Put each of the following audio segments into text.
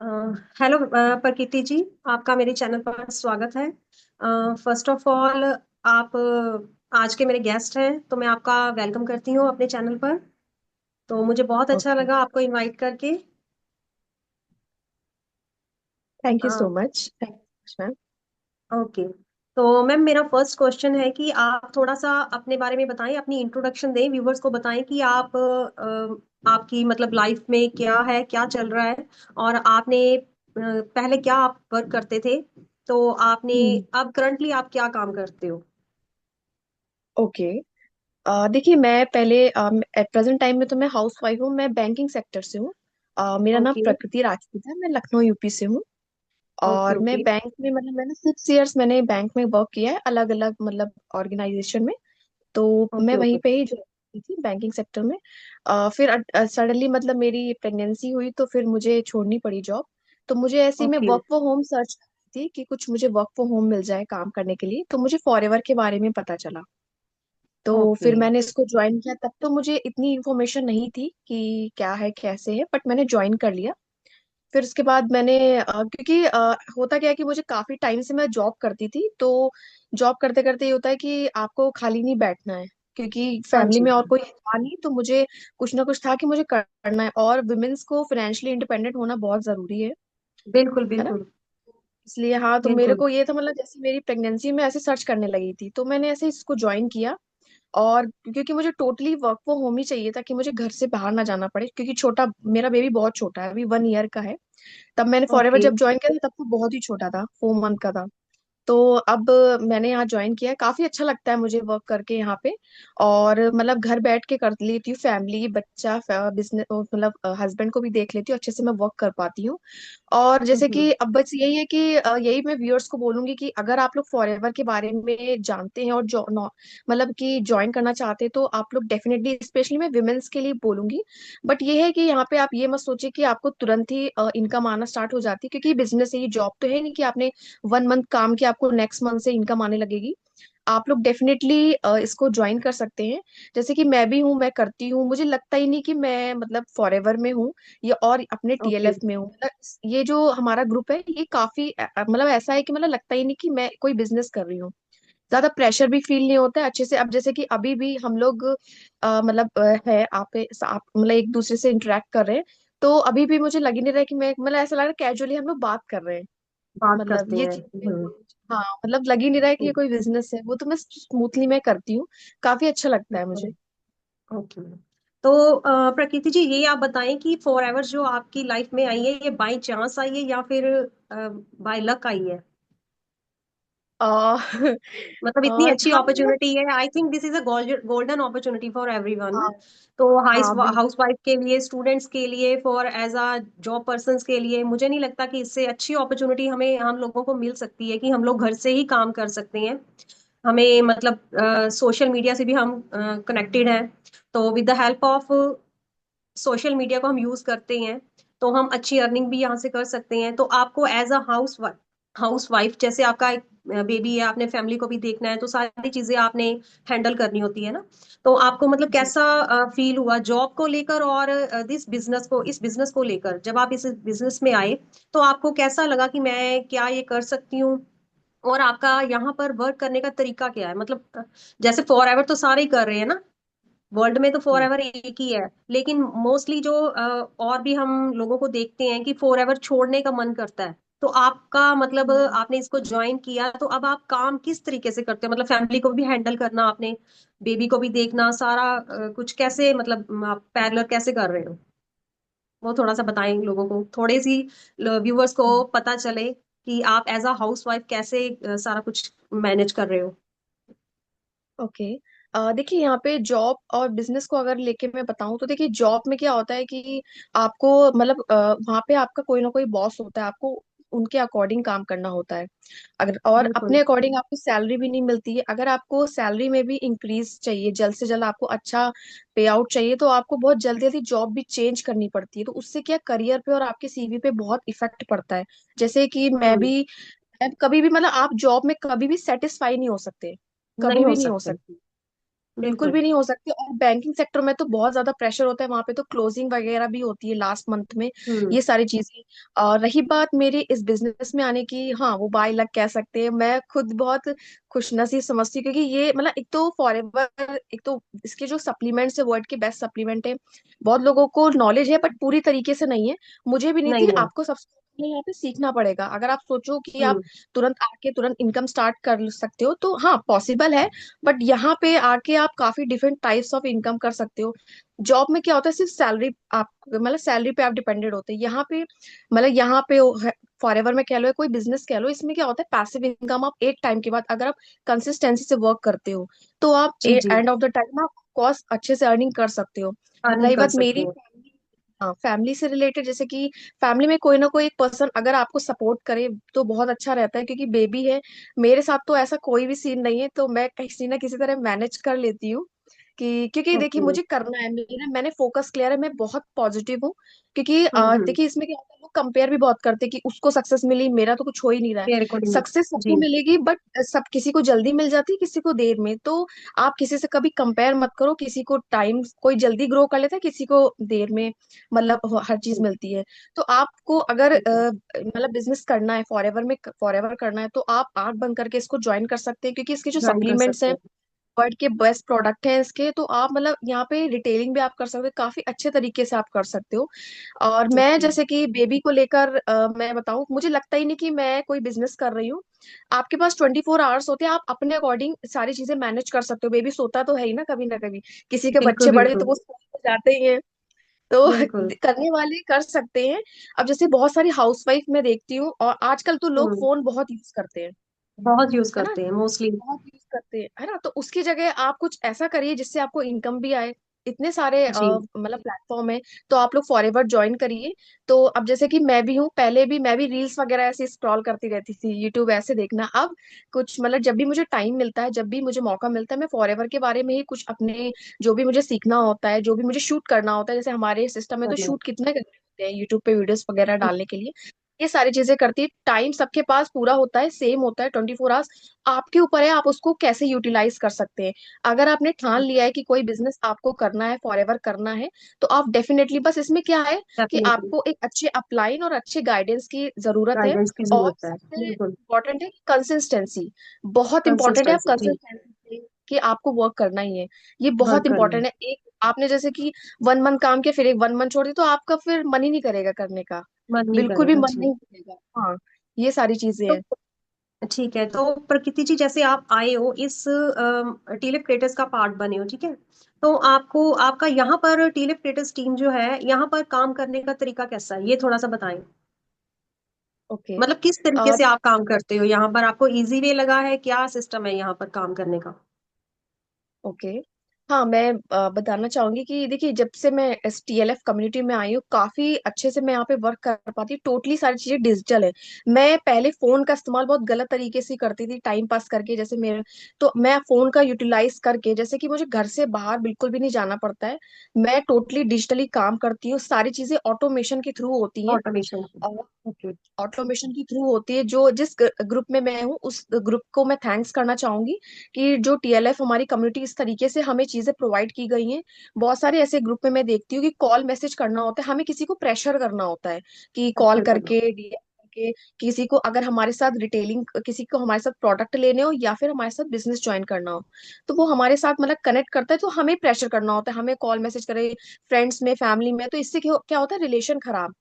अ, hello प्रकृति जी। आपका मेरे चैनल पर स्वागत है। फर्स्ट ऑफ ऑल, आप आज के मेरे गेस्ट हैं, तो मैं आपका वेलकम करती हूँ अपने चैनल पर। तो मुझे बहुत अच्छा ओके। लगा आपको इनवाइट करके। Thank you a, so much, thank you ma'am. Okay. तो मैम, मेरा फर्स्ट क्वेश्चन है कि आप थोड़ा सा अपने बारे में बताएं, अपनी इंट्रोडक्शन दें, व्यूवर्स को बताएं कि आप आपकी मतलब लाइफ में क्या है, क्या चल रहा है, और आपने पहले क्या आप वर्क करते थे, तो आपने हम्म। अब करंटली आप क्या काम करते हो। ओके। देखिए, मैं पहले एट प्रेजेंट टाइम में तो मैं हाउस वाइफ हूँ। मैं बैंकिंग सेक्टर से हूँ। मेरा नाम ओके, प्रकृति राजपूत है। मैं लखनऊ यूपी से हूँ। ओके, और मैं ओके, बैंक में मतलब मैंने 6 इयर्स मैंने बैंक में वर्क किया है, अलग अलग मतलब ऑर्गेनाइजेशन में। तो मैं ओके, वहीं ओके, पे ही जॉब की थी बैंकिंग सेक्टर में। फिर सडनली मतलब मेरी प्रेगनेंसी हुई तो फिर मुझे छोड़नी पड़ी जॉब। तो मुझे ऐसे ही मैं okay, work from home search कर रही थी कि कुछ मुझे वर्क फ्रॉम होम मिल जाए काम करने के लिए, तो मुझे फॉरएवर के बारे में पता चला। तो ओके, फिर मैंने इसको ज्वाइन किया। तब तो मुझे इतनी इन्फॉर्मेशन नहीं थी कि क्या है कैसे है, बट मैंने ज्वाइन कर लिया। फिर उसके बाद मैंने क्योंकि होता क्या है कि मुझे काफी टाइम से मैं जॉब करती थी, तो जॉब करते करते ये होता है कि आपको खाली नहीं बैठना है, क्योंकि हाँ फैमिली जी, में और कोई था नहीं। तो मुझे कुछ ना कुछ था कि मुझे करना है, और वुमेन्स को फाइनेंशियली इंडिपेंडेंट होना बहुत जरूरी बिल्कुल, है ना। बिल्कुल, इसलिए हाँ, तो मेरे बिल्कुल, को ये था मतलब जैसे मेरी प्रेगनेंसी में ऐसे सर्च करने लगी थी, तो मैंने ऐसे इसको ज्वाइन किया। और क्योंकि मुझे टोटली वर्क फ्रॉम होम ही चाहिए था कि मुझे घर से बाहर ना जाना पड़े, क्योंकि छोटा मेरा बेबी बहुत छोटा है, अभी 1 ईयर का है। तब मैंने फॉरएवर ओके, जब ज्वाइन किया था तब तो बहुत ही छोटा था, 4 मंथ का था। तो अब मैंने यहाँ ज्वाइन किया है, काफी अच्छा लगता है मुझे वर्क करके यहाँ पे। और मतलब घर बैठ के कर लेती हूँ, फैमिली बच्चा बिजनेस मतलब हस्बैंड को भी देख लेती हूँ, अच्छे से मैं वर्क कर पाती हूँ। और जैसे हम्म, कि अब बस यही है कि यही मैं व्यूअर्स को बोलूंगी कि अगर आप लोग फॉरएवर के बारे में जानते हैं और जो मतलब कि ज्वाइन करना चाहते हैं, तो आप लोग डेफिनेटली, स्पेशली मैं विमेंस के लिए बोलूंगी। बट ये है कि यहाँ पे आप ये मत सोचिए कि आपको तुरंत ही इनकम आना स्टार्ट हो जाती है, क्योंकि बिजनेस है, ये जॉब तो है नहीं कि आपने 1 मंथ काम किया आपको नेक्स्ट मंथ से इनकम आने लगेगी। आप लोग डेफिनेटली इसको ज्वाइन कर सकते हैं। जैसे कि मैं भी हूँ, मैं करती हूँ, मुझे लगता ही नहीं कि मैं मतलब फॉरएवर में हूँ या और अपने ओके, टीएलएफ में हूँ। मतलब ये जो हमारा ग्रुप है ये काफी मतलब ऐसा है कि मतलब लगता ही नहीं कि मैं कोई बिजनेस कर रही हूँ। ज्यादा प्रेशर भी फील नहीं होता है अच्छे से। अब जैसे कि अभी भी हम लोग मतलब है आप मतलब एक दूसरे से इंटरेक्ट कर रहे हैं, तो अभी भी मुझे लग ही नहीं रहा है कि मैं मतलब ऐसा लग रहा है कैजुअली हम लोग बात कर रहे हैं। बात मतलब करते ये हैं। चीज हाँ, मतलब लग ही नहीं रहा है कि ये कोई बिजनेस है, वो तो मैं स्मूथली मैं करती हूँ। काफी अच्छा लगता है मुझे। ओके। तो प्रकृति जी, ये आप बताएं कि फॉर एवर जो आपकी लाइफ में आई है, ये बाय चांस आई है या फिर बाय लक आई है। आ, मतलब इतनी अच्छी हाँ मतलब अपॉर्चुनिटी है, I think this is a golden opportunity for everyone. हाँ। तो हाँ हाउस बिल्कुल। वाइफ के लिए, स्टूडेंट्स के लिए, for as a job persons के लिए, मुझे नहीं लगता कि इससे अच्छी अपॉर्चुनिटी हमें हम लोगों को मिल सकती है कि हम लोग घर से ही काम कर सकते हैं। हमें मतलब सोशल मीडिया से भी हम कनेक्टेड हैं। तो with the help of social media को हम यूज करते हैं, तो हम अच्छी अर्निंग भी यहाँ से कर सकते हैं। तो आपको एज अ हाउस वाइफ, जैसे आपका एक बेबी है, आपने फैमिली को भी देखना है, तो सारी चीजें आपने हैंडल करनी होती है ना। तो आपको मतलब जी। कैसा फील हुआ जॉब को लेकर और इस बिजनेस को लेकर, जब आप इस बिजनेस में आए, तो आपको कैसा लगा कि मैं क्या ये कर सकती हूँ, और आपका यहाँ पर वर्क करने का तरीका क्या है। मतलब जैसे फॉर एवर तो सारे ही कर रहे हैं ना, वर्ल्ड में तो फॉर जी। एवर एक ही है, लेकिन मोस्टली जो और भी हम लोगों को देखते हैं कि फॉर एवर छोड़ने का मन करता है। तो आपका मतलब आपने इसको ज्वाइन किया, तो अब आप काम किस तरीके से करते हो, मतलब फैमिली को भी हैंडल करना, आपने बेबी को भी देखना, सारा कुछ कैसे, मतलब आप पैरेलल कैसे कर रहे हो, वो थोड़ा सा बताएं लोगों को, थोड़ी सी व्यूवर्स को पता चले कि आप एज अ हाउस वाइफ कैसे सारा कुछ मैनेज कर रहे हो। ओके। देखिए, यहाँ पे जॉब और बिजनेस को अगर लेके मैं बताऊं, तो देखिए जॉब में क्या होता है कि आपको मतलब वहाँ पे आपका कोई ना कोई बॉस होता है, आपको उनके अकॉर्डिंग काम करना होता है। अगर और बिल्कुल, अपने अकॉर्डिंग आपको सैलरी भी नहीं मिलती है। अगर आपको सैलरी में भी इंक्रीज चाहिए, जल्द से जल्द आपको अच्छा पे आउट चाहिए, तो आपको बहुत जल्दी जल्दी जॉब भी चेंज करनी पड़ती है। तो उससे क्या करियर पे और आपके सीवी पे बहुत इफेक्ट पड़ता है। जैसे कि हम्म, मैं कभी भी मतलब आप जॉब में कभी भी सेटिस्फाई नहीं हो सकते, कभी नहीं हो भी नहीं हो सकते, सकते। बिल्कुल बिल्कुल। भी नहीं हो सकती। और बैंकिंग सेक्टर में तो बहुत ज्यादा प्रेशर होता है, वहां पे तो क्लोजिंग वगैरह भी होती है लास्ट मंथ में, हम्म। ये सारी चीजें। और रही बात मेरी इस बिजनेस में आने की, हाँ वो बाय लक कह सकते हैं, मैं खुद बहुत खुशनसीब समझती हूँ, क्योंकि ये मतलब एक तो फॉरएवर, एक तो इसके जो सप्लीमेंट्स है वर्ल्ड के बेस्ट सप्लीमेंट है, बहुत लोगों को नॉलेज है बट पूरी तरीके से नहीं है, मुझे भी नहीं थी। नहीं है। आपको सबसे पहले यहाँ पे सीखना पड़ेगा। अगर आप सोचो कि आप हम्म। तुरंत आके तुरंत इनकम स्टार्ट कर सकते हो तो हाँ पॉसिबल है, बट यहाँ पे आके आप काफी डिफरेंट टाइप्स ऑफ इनकम कर सकते हो। जॉब में क्या होता है, सिर्फ सैलरी आप मतलब सैलरी पे आप डिपेंडेंट होते हैं। यहाँ पे मतलब यहाँ पे फॉरएवर में कह लो या कोई बिजनेस कह लो, इसमें क्या होता है पैसिव इनकम। आप एक टाइम के बाद अगर आप कंसिस्टेंसी से वर्क करते हो तो आप जी जी। एंड ऑफ द टाइम आप कॉस्ट अच्छे से अर्निंग कर सकते हो। अर्निंग रही कर बात सकते मेरी हैं। फैमिली, हाँ फैमिली से रिलेटेड, जैसे कि फैमिली में कोई ना कोई एक पर्सन अगर आपको सपोर्ट करे तो बहुत अच्छा रहता है, क्योंकि बेबी है। मेरे साथ तो ऐसा कोई भी सीन नहीं है, तो मैं किसी ना किसी तरह मैनेज कर लेती हूँ कि, क्योंकि देखिए ओके। मुझे करना है, मेरा मैंने फोकस क्लियर है, मैं बहुत पॉजिटिव हूँ। क्योंकि हम्म। देखिए इसमें क्या होता है, लोग कंपेयर भी बहुत करते हैं कि उसको सक्सेस मिली, मेरा तो कुछ हो ही नहीं रहा है। मेरे को नहीं। सक्सेस जी। सबको मिलेगी बट सब किसी को जल्दी मिल जाती है, किसी को देर में। तो आप किसी से कभी कंपेयर मत करो, किसी को टाइम, कोई जल्दी ग्रो कर लेता है, किसी को देर में मतलब हर चीज जी, मिलती है। तो आपको अगर ठीक है। मतलब बिजनेस करना है फॉरएवर में, फॉरएवर करना है, तो आप आंख बंद करके इसको ज्वाइन कर सकते हैं, क्योंकि इसके जो ज्वाइन कर सप्लीमेंट्स सकते हैं हैं। वर्ल्ड के बेस्ट प्रोडक्ट हैं इसके। तो आप मतलब यहाँ पे रिटेलिंग भी आप कर सकते हो, काफी अच्छे तरीके से आप कर सकते हो। और मैं ओके। जैसे कि बेबी को लेकर मैं बताऊं, मुझे लगता ही नहीं कि मैं कोई बिजनेस कर रही हूँ। आपके पास 24 आवर्स होते हैं, आप अपने अकॉर्डिंग सारी चीजें मैनेज कर सकते हो। बेबी सोता तो है ही ना कभी ना कभी, किसी के बिल्कुल बच्चे बड़े तो बिल्कुल। वो स्कूल तो जाते ही हैं। तो बिल्कुल। करने वाले कर सकते हैं। अब जैसे बहुत सारी हाउसवाइफ मैं देखती हूँ, और आजकल तो लोग हम्म। फोन बहुत यूज करते हैं, बहुत यूज है ना, करते हैं मोस्टली। बहुत यूज करते हैं, है ना। तो उसकी जगह आप कुछ ऐसा करिए जिससे आपको इनकम भी आए। इतने सारे जी। मतलब प्लेटफॉर्म है, तो आप लोग फॉरएवर ज्वाइन करिए। तो अब जैसे कि मैं भी हूँ, पहले भी मैं भी रील्स वगैरह ऐसे स्क्रॉल करती रहती थी, यूट्यूब ऐसे देखना। अब कुछ मतलब जब भी मुझे टाइम मिलता है, जब भी मुझे मौका मिलता है, मैं फॉरएवर के बारे में ही कुछ अपने, जो भी मुझे सीखना होता है, जो भी मुझे शूट करना होता है, जैसे हमारे सिस्टम में तो करना। शूट कितने करने होते हैं यूट्यूब पे वीडियोस वगैरह डालने के लिए, ये सारी चीजें करती है। टाइम सबके पास पूरा होता है, सेम होता है 24 आवर्स। आपके ऊपर है आप उसको कैसे यूटिलाइज कर सकते हैं। अगर आपने ठान लिया है कि कोई बिजनेस आपको करना है, फॉरएवर करना है, तो आप डेफिनेटली, बस इसमें क्या है कि डेफिनेटली। आपको एक अच्छे अपलाइन और अच्छे गाइडेंस की जरूरत है। गाइडेंस की और जरूरत है। सबसे बिल्कुल। इम्पोर्टेंट है कंसिस्टेंसी, बहुत इंपॉर्टेंट है। आप कंसिस्टेंसी जी। कंसिस्टेंसी कि आपको वर्क करना ही है, ये बहुत वर्क करना है। इंपॉर्टेंट है। एक आपने जैसे कि 1 मंथ काम किया, फिर एक 1 मंथ छोड़ दिया, तो आपका फिर मन ही नहीं करेगा करने का, मन नहीं बिल्कुल भी करेगा मन जी। नहीं करेगा। हाँ, ये सारी चीजें तो हैं। ठीक है, तो प्रकृति जी जैसे आप आए हो इस टीलिप क्रिएटर्स का पार्ट बने हो, ठीक है। तो आपको आपका यहाँ पर टीलिप क्रिएटर्स टीम जो है यहाँ पर काम करने का तरीका कैसा है, ये थोड़ा सा बताएं। ओके। मतलब किस तरीके से आप काम करते हो यहाँ पर, आपको इजी वे लगा है, क्या सिस्टम है यहाँ पर काम करने का। ओके। हाँ मैं बताना चाहूंगी कि देखिए, जब से मैं एस TLF कम्युनिटी में आई हूँ, काफी अच्छे से मैं यहाँ पे वर्क कर पाती हूँ। टोटली सारी चीजें डिजिटल है। मैं पहले फोन का इस्तेमाल बहुत गलत तरीके से करती थी, टाइम पास करके, जैसे मेरे, तो मैं फोन का यूटिलाइज करके, जैसे कि मुझे घर से बाहर बिल्कुल भी नहीं जाना पड़ता है, मैं टोटली डिजिटली काम करती हूँ। सारी चीजें ऑटोमेशन के थ्रू होती हैं। ऑटोमेशन। ओके। ऑटोमेशन के थ्रू होती है। जो जिस ग्रुप में मैं हूँ, उस ग्रुप को मैं थैंक्स करना चाहूंगी कि जो TLF हमारी कम्युनिटी, इस तरीके से हमें चीजें प्रोवाइड की गई हैं। बहुत सारे ऐसे ग्रुप में मैं देखती हूँ कि कॉल मैसेज करना होता है, हमें किसी को प्रेशर करना होता है कि कॉल अच्छा करना। करके, DM करके, किसी को अगर हमारे साथ रिटेलिंग, किसी को हमारे साथ प्रोडक्ट लेने हो या फिर हमारे साथ बिजनेस ज्वाइन करना हो, तो वो हमारे साथ मतलब कनेक्ट करता है, तो हमें प्रेशर करना होता है, हमें कॉल मैसेज करे, फ्रेंड्स में, फैमिली में। तो इससे क्या क्या होता है, रिलेशन खराब।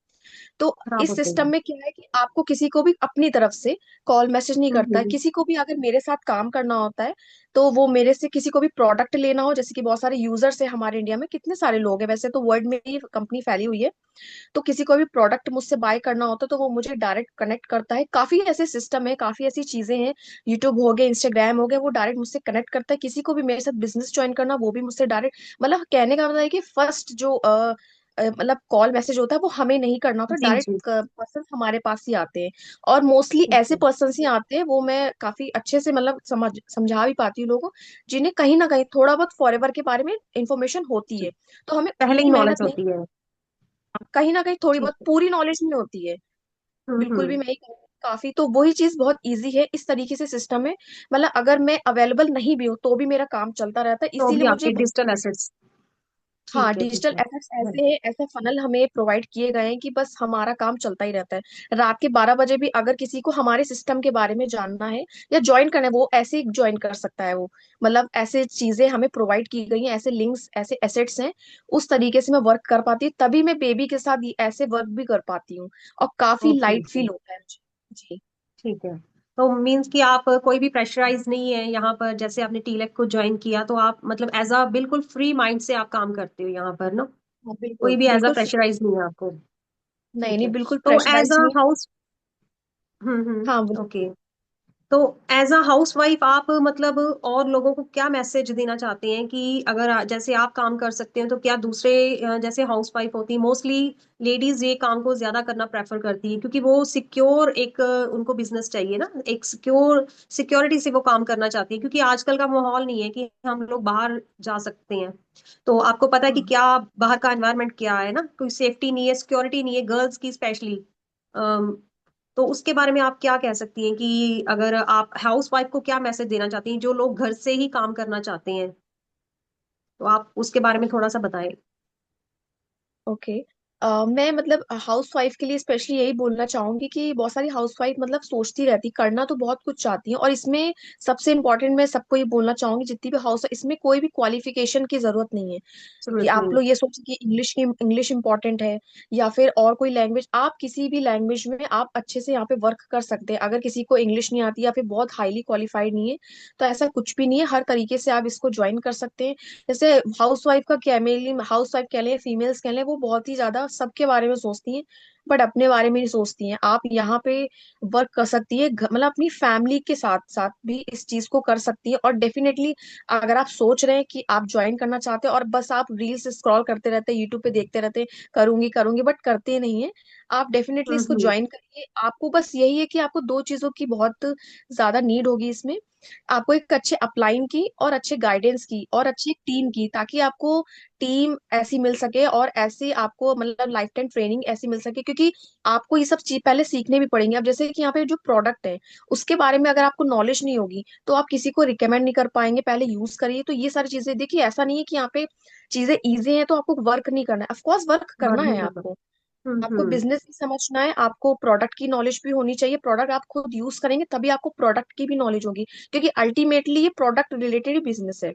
तो खराब इस होते सिस्टम हैं। में क्या है कि आपको किसी को भी अपनी तरफ से कॉल मैसेज नहीं करता है। हम्म। किसी को भी अगर मेरे साथ काम करना होता है, तो वो मेरे से किसी को भी प्रोडक्ट लेना हो, जैसे कि बहुत सारे यूजर्स है हमारे इंडिया में, कितने सारे लोग हैं, वैसे तो वर्ल्ड में ही कंपनी फैली हुई है। तो किसी को भी प्रोडक्ट मुझसे बाय करना होता है, तो वो मुझे डायरेक्ट कनेक्ट करता है। काफी ऐसे सिस्टम है, काफी ऐसी चीजें हैं, यूट्यूब हो गया, इंस्टाग्राम हो गया, वो डायरेक्ट मुझसे कनेक्ट करता है। किसी को भी मेरे साथ बिजनेस ज्वाइन करना, वो भी मुझसे डायरेक्ट, मतलब कहने का मतलब है कि फर्स्ट जो मतलब कॉल मैसेज होता है वो हमें नहीं करना होता, जी डायरेक्ट जी। पर्सन हमारे पास ही आते हैं। और मोस्टली ऐसे ओके। पर्सन ही आते हैं, वो मैं काफी अच्छे से मतलब समझा भी पाती हूँ लोगों को, जिन्हें कहीं ना कहीं थोड़ा बहुत फॉरएवर के बारे में इंफॉर्मेशन होती है। तो हमें पहले ही उतनी नॉलेज मेहनत नहीं, होती है। कहीं ना कहीं थोड़ी ठीक बहुत, है। पूरी नॉलेज नहीं होती है, बिल्कुल भी हम्म। नहीं। काफी, तो वही चीज बहुत इजी है इस तरीके से सिस्टम है। मतलब अगर मैं अवेलेबल नहीं भी हूँ तो भी मेरा काम चलता रहता है, तो इसीलिए भी मुझे। आपके डिजिटल एसेट्स। हाँ, ठीक है, ठीक डिजिटल है। एसेट्स ऐसे हैं, ऐसे फनल हमें प्रोवाइड किए गए हैं कि बस हमारा काम चलता ही रहता है। रात के 12 बजे भी अगर किसी को हमारे सिस्टम के बारे में जानना है या ज्वाइन करना है, वो ऐसे ही ज्वाइन कर सकता है वो। मतलब ऐसे चीजें हमें प्रोवाइड की गई हैं, ऐसे लिंक्स, ऐसे एसेट्स हैं। उस तरीके से मैं वर्क कर पाती हूँ, तभी मैं बेबी के साथ ऐसे वर्क भी कर पाती हूँ। और काफी ओके, लाइट ओके। फील होता है मुझे। जी। ठीक है। तो मीन्स कि आप कोई भी प्रेशराइज नहीं है यहाँ पर, जैसे आपने टीलेक को ज्वाइन किया तो आप मतलब एज अ बिल्कुल फ्री माइंड से आप काम करते हो यहाँ पर ना? हाँ, बिल्कुल कोई भी एज अ बिल्कुल प्रेशराइज नहीं है आपको? नहीं ठीक नहीं, है। बिल्कुल तो एज प्रेशराइज अ नहीं। हाउस। हाँ, बोलिए। ओके। तो एज अ हाउस वाइफ आप मतलब और लोगों को क्या मैसेज देना चाहते हैं कि अगर जैसे आप काम कर सकते हैं तो क्या दूसरे जैसे हाउस वाइफ होती है मोस्टली लेडीज ये काम को ज्यादा करना प्रेफर करती है क्योंकि वो सिक्योर एक उनको बिजनेस चाहिए ना, एक सिक्योरिटी से वो काम करना चाहती है क्योंकि आजकल का माहौल नहीं है कि हम लोग बाहर जा सकते हैं। तो आपको पता है कि हाँ। क्या बाहर का एनवायरनमेंट क्या है ना, कोई सेफ्टी नहीं है, सिक्योरिटी नहीं है गर्ल्स की स्पेशली। तो उसके बारे में आप क्या कह सकती हैं कि अगर आप हाउस वाइफ को क्या मैसेज देना चाहती हैं जो लोग घर से ही काम करना चाहते हैं, तो आप उसके बारे में थोड़ा सा बताएं। ओके। मैं मतलब हाउस वाइफ के लिए स्पेशली यही बोलना चाहूंगी कि बहुत सारी हाउस वाइफ मतलब सोचती रहती, करना तो बहुत कुछ चाहती हैं, और इसमें सबसे इम्पोर्टेंट मैं सबको ये बोलना चाहूंगी, जितनी भी हाउस, इसमें कोई भी क्वालिफिकेशन की जरूरत नहीं है। कि जरूरत आप नहीं। लोग ये सोचें कि इंग्लिश इंपॉर्टेंट है या फिर और कोई लैंग्वेज, आप किसी भी लैंग्वेज में आप अच्छे से यहाँ पे वर्क कर सकते हैं। अगर किसी को इंग्लिश नहीं आती या फिर बहुत हाईली क्वालिफाइड नहीं है, तो ऐसा कुछ भी नहीं है, हर तरीके से आप इसको ज्वाइन कर सकते हैं। जैसे हाउस वाइफ का क्या, मेनली हाउस वाइफ कह लें, फीमेल्स कह लें, वो बहुत ही ज्यादा सबके बारे में सोचती हैं, बट अपने बारे में नहीं सोचती हैं। आप यहाँ पे वर्क कर सकती है, मतलब अपनी फैमिली के साथ साथ भी इस चीज को कर सकती है। और डेफिनेटली अगर आप सोच रहे हैं कि आप ज्वाइन करना चाहते हैं और बस आप रील्स स्क्रॉल करते रहते हैं, यूट्यूब पे देखते रहते हैं, करूंगी करूंगी बट करते नहीं है, आप डेफिनेटली इसको हम्म। ज्वाइन करिए। आपको बस यही है कि आपको दो चीजों की बहुत ज्यादा नीड होगी इसमें। आपको एक अच्छे अपलाइन की, और अच्छे गाइडेंस की, और अच्छी टीम की, ताकि आपको टीम ऐसी मिल सके और ऐसे आपको मतलब लाइफ टाइम ट्रेनिंग ऐसी मिल सके, क्योंकि आपको ये सब चीज पहले सीखने भी पड़ेंगे। अब जैसे कि यहाँ पे जो प्रोडक्ट है उसके बारे में अगर आपको नॉलेज नहीं होगी तो आप किसी को रिकमेंड नहीं कर पाएंगे, पहले यूज करिए। तो ये सारी चीजें देखिए, ऐसा नहीं है कि यहाँ पे चीजें इजी हैं तो आपको वर्क नहीं करना है, ऑफकोर्स वर्क करना वर्क नहीं है करता। आपको। आपको हम्म। बिजनेस भी समझना है, आपको प्रोडक्ट की नॉलेज भी होनी चाहिए, प्रोडक्ट आप खुद यूज करेंगे तभी आपको प्रोडक्ट की भी नॉलेज होगी, क्योंकि अल्टीमेटली ये प्रोडक्ट रिलेटेड ही बिजनेस है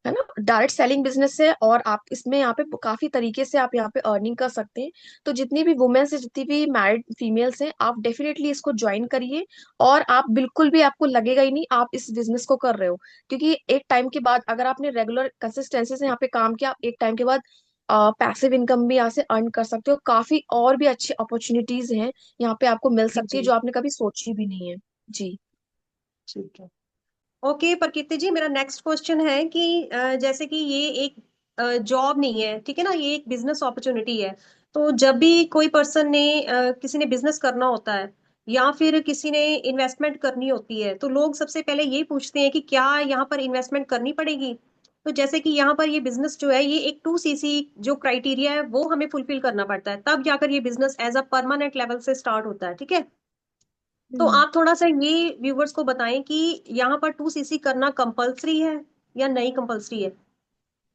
ना, डायरेक्ट सेलिंग बिजनेस है। और आप इसमें यहाँ पे काफी तरीके से आप यहाँ पे अर्निंग कर सकते हैं। तो जितनी भी वुमेन्स है, जितनी भी मैरिड फीमेल्स हैं, आप डेफिनेटली इसको ज्वाइन करिए। और आप बिल्कुल भी, आपको लगेगा ही नहीं आप इस बिजनेस को कर रहे हो, क्योंकि एक टाइम के बाद अगर आपने रेगुलर कंसिस्टेंसी से यहाँ पे काम किया, आप एक टाइम के बाद पैसिव इनकम भी यहाँ से अर्न कर सकते हो। काफी और भी अच्छी अपॉर्चुनिटीज हैं यहाँ पे आपको मिल जी, सकती है, जी। जो आपने कभी सोची भी नहीं है। जी। ठीक है। ओके प्रकीर्ति जी, मेरा नेक्स्ट क्वेश्चन है कि जैसे कि ये एक जॉब नहीं है, ठीक है ना, ये एक बिजनेस अपॉर्चुनिटी है। तो जब भी कोई पर्सन ने किसी ने बिजनेस करना होता है या फिर किसी ने इन्वेस्टमेंट करनी होती है तो लोग सबसे पहले यही पूछते हैं कि क्या यहाँ पर इन्वेस्टमेंट करनी पड़ेगी। तो जैसे कि यहाँ पर ये बिजनेस जो है ये एक 2cc जो क्राइटेरिया है वो हमें फुलफिल करना पड़ता है तब जाकर ये business as a permanent level से स्टार्ट होता है, ठीक है। तो हम्म। आप थोड़ा सा ये व्यूवर्स को बताएं कि यहाँ पर 2cc करना कंपलसरी है या नहीं कंपलसरी है,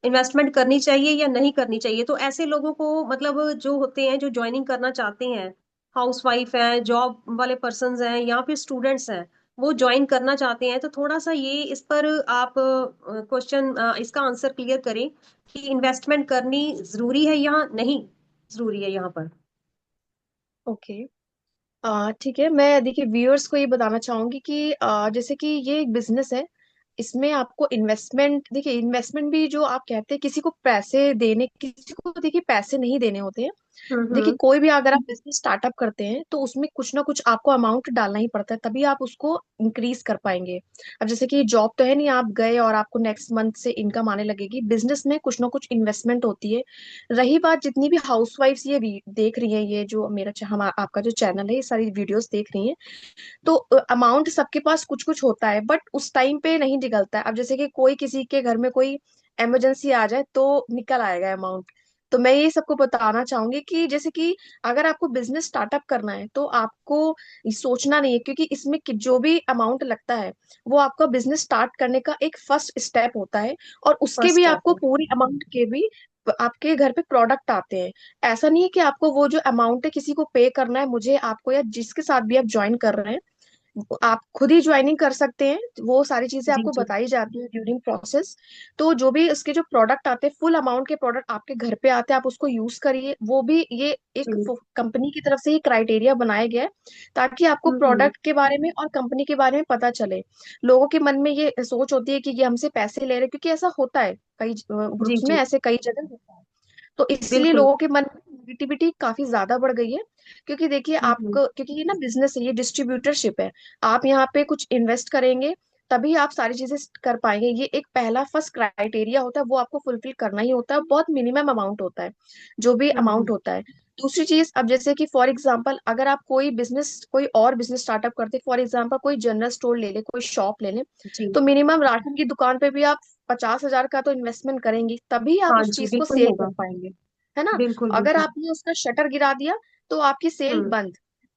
इन्वेस्टमेंट करनी चाहिए या नहीं करनी चाहिए। तो ऐसे लोगों को मतलब जो होते हैं जो ज्वाइनिंग करना चाहते हैं, हाउस वाइफ है, जॉब वाले पर्सन हैं या फिर स्टूडेंट्स हैं, वो ज्वाइन करना चाहते हैं, तो थोड़ा सा ये इस पर आप क्वेश्चन इसका आंसर क्लियर करें कि इन्वेस्टमेंट करनी जरूरी है या नहीं जरूरी है यहाँ पर। ओके। ठीक है, मैं देखिए व्यूअर्स को ये बताना चाहूंगी कि जैसे कि ये एक बिजनेस है, इसमें आपको इन्वेस्टमेंट, देखिए इन्वेस्टमेंट भी जो आप कहते हैं, किसी को पैसे देने, किसी को देखिए पैसे नहीं देने होते हैं। देखिए हम्म। कोई भी अगर आप बिजनेस स्टार्टअप करते हैं तो उसमें कुछ ना कुछ आपको अमाउंट डालना ही पड़ता है, तभी आप उसको इंक्रीज कर पाएंगे। अब जैसे कि जॉब तो है नहीं, आप गए और आपको नेक्स्ट मंथ से इनकम आने लगेगी, बिजनेस में कुछ ना कुछ इन्वेस्टमेंट होती है। रही बात, जितनी भी हाउसवाइफ्स ये देख रही हैं, ये जो मेरा हम आपका जो चैनल है, ये सारी वीडियोस देख रही हैं, तो अमाउंट सबके पास कुछ कुछ होता है, बट उस टाइम पे नहीं निकलता है। अब जैसे कि कोई किसी के घर में कोई इमरजेंसी आ जाए तो निकल आएगा अमाउंट, तो मैं ये सबको बताना चाहूंगी कि जैसे कि अगर आपको बिजनेस स्टार्टअप करना है तो आपको ये सोचना नहीं है, क्योंकि इसमें जो भी अमाउंट लगता है वो आपका बिजनेस स्टार्ट करने का एक फर्स्ट स्टेप होता है। और उसके फर्स्ट भी स्टेप आपको है। पूरी अमाउंट के भी आपके घर पे प्रोडक्ट आते हैं। ऐसा नहीं है कि आपको वो जो अमाउंट है किसी को पे करना है, मुझे, आपको, या जिसके साथ भी आप ज्वाइन कर रहे हैं, आप खुद ही ज्वाइनिंग कर सकते हैं। वो सारी चीजें जी आपको जी बताई जाती है ड्यूरिंग प्रोसेस। तो जो भी उसके जो प्रोडक्ट आते हैं, फुल अमाउंट के प्रोडक्ट आपके घर पे आते हैं, आप उसको यूज करिए। वो भी ये एक जी। कंपनी की तरफ से ही क्राइटेरिया बनाया गया है, ताकि आपको हम्म। प्रोडक्ट के बारे में और कंपनी के बारे में पता चले। लोगों के मन में ये सोच होती है कि ये हमसे पैसे ले रहे हैं, क्योंकि ऐसा होता है कई जी ग्रुप्स में, जी। ऐसे कई जगह होता है। तो इसलिए बिल्कुल। लोगों के मन में नेगेटिविटी काफी ज्यादा बढ़ गई है। क्योंकि देखिए, हम्म। आपको, क्योंकि ये ना बिजनेस है, ये डिस्ट्रीब्यूटरशिप है। आप यहाँ पे कुछ इन्वेस्ट करेंगे तभी आप सारी चीजें कर पाएंगे। ये एक पहला फर्स्ट क्राइटेरिया होता है, वो आपको फुलफिल करना ही होता है। बहुत मिनिमम अमाउंट होता है जो भी अमाउंट हम्म। होता है। दूसरी चीज, अब जैसे कि फॉर एग्जांपल अगर आप कोई और बिजनेस स्टार्टअप करते, फॉर एग्जांपल कोई जनरल स्टोर ले ले, कोई शॉप ले ले, जी। तो मिनिमम राशन की दुकान पे भी आप 50,000 का तो इन्वेस्टमेंट करेंगी, तभी आप हाँ उस जी, चीज को बिल्कुल सेल कर होगा। पाएंगे। है ना? बिल्कुल अगर बिल्कुल। आपने उसका शटर गिरा दिया तो आपकी सेल हम्म। बंद।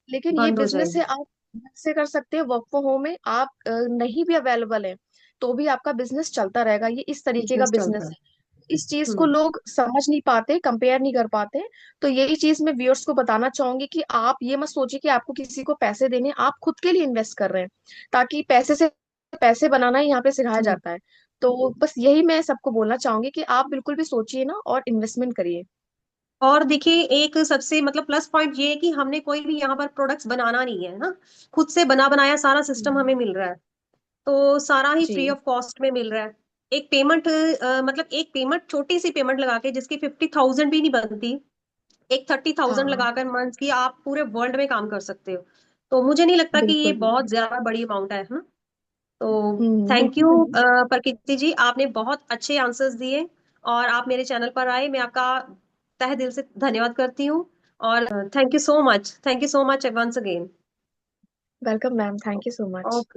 लेकिन ये बंद हो बिजनेस जाएगी। है, आप घर से कर सकते हैं, वर्क फ्रॉम होम है, आप नहीं भी अवेलेबल है तो भी आपका बिजनेस चलता रहेगा। ये इस तरीके का बिजनेस चलता बिजनेस है। है। इस चीज को हम्म। लोग समझ नहीं पाते, कंपेयर नहीं कर पाते। तो यही चीज मैं व्यूअर्स को बताना चाहूंगी कि आप ये मत सोचिए कि आपको किसी को पैसे देने, आप खुद के लिए इन्वेस्ट कर रहे हैं, ताकि पैसे से पैसे बनाना ही यहाँ पे सिखाया जी। जाता है। तो बस यही मैं सबको बोलना चाहूंगी कि आप बिल्कुल भी सोचिए ना और इन्वेस्टमेंट करिए। और देखिए, एक सबसे मतलब प्लस पॉइंट ये है कि हमने कोई भी यहाँ पर प्रोडक्ट्स बनाना नहीं है ना, खुद से बना बनाया सारा सिस्टम हम्म। हमें मिल रहा है। तो सारा ही फ्री जी। ऑफ कॉस्ट में मिल रहा है। एक पेमेंट, मतलब एक पेमेंट, छोटी सी पेमेंट लगा के जिसकी 50,000 भी नहीं बनती, एक 30,000 हाँ, लगाकर मंथ की आप पूरे वर्ल्ड में काम कर सकते हो। तो मुझे नहीं लगता कि ये बिल्कुल बिल्कुल। बहुत ज्यादा बड़ी अमाउंट है ना। तो थैंक बिल्कुल यू नहीं। प्रकृति जी, आपने बहुत अच्छे आंसर्स दिए और आप मेरे चैनल पर आए, मैं आपका तहे दिल से धन्यवाद करती हूँ। और thank you so much, thank you so much once again. Welcome ma'am, thank you so much. Okay.